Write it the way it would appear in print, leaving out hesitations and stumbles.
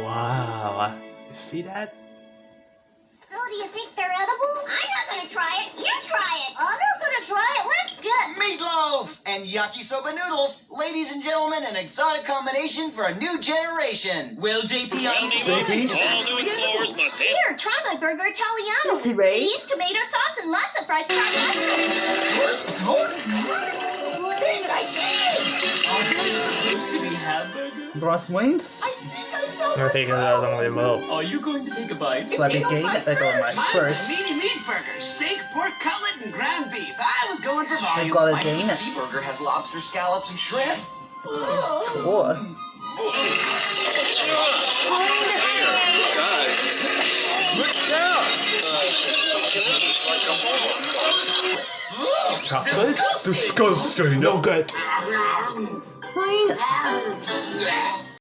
Wow. You see that? So do you think they're edible? I'm not gonna try it. You try it. I'm not gonna try it. Let's get Meatloaf and yakisoba noodles. Ladies and gentlemen, an exotic combination for a new generation. Will JP Well, Neemon, all new explorers must hit. Here, try my burger Italiano. Is he ready? Cheese, tomato sauce, and lots of fresh chopped mushrooms. There's an idea. Are they supposed to be hamburger? Bruce Waynes? I think I saw No te quedas muy low. Are you going to take a bite? Slappy cake, I got my Mine's first. a meaty meat burger, steak, pork cutlet, and ground beef. I was going for volume. got it My again. sea burger has lobster, scallops, and shrimp. Cool. Look out! Chocolate? Disgusting. No good. Fine.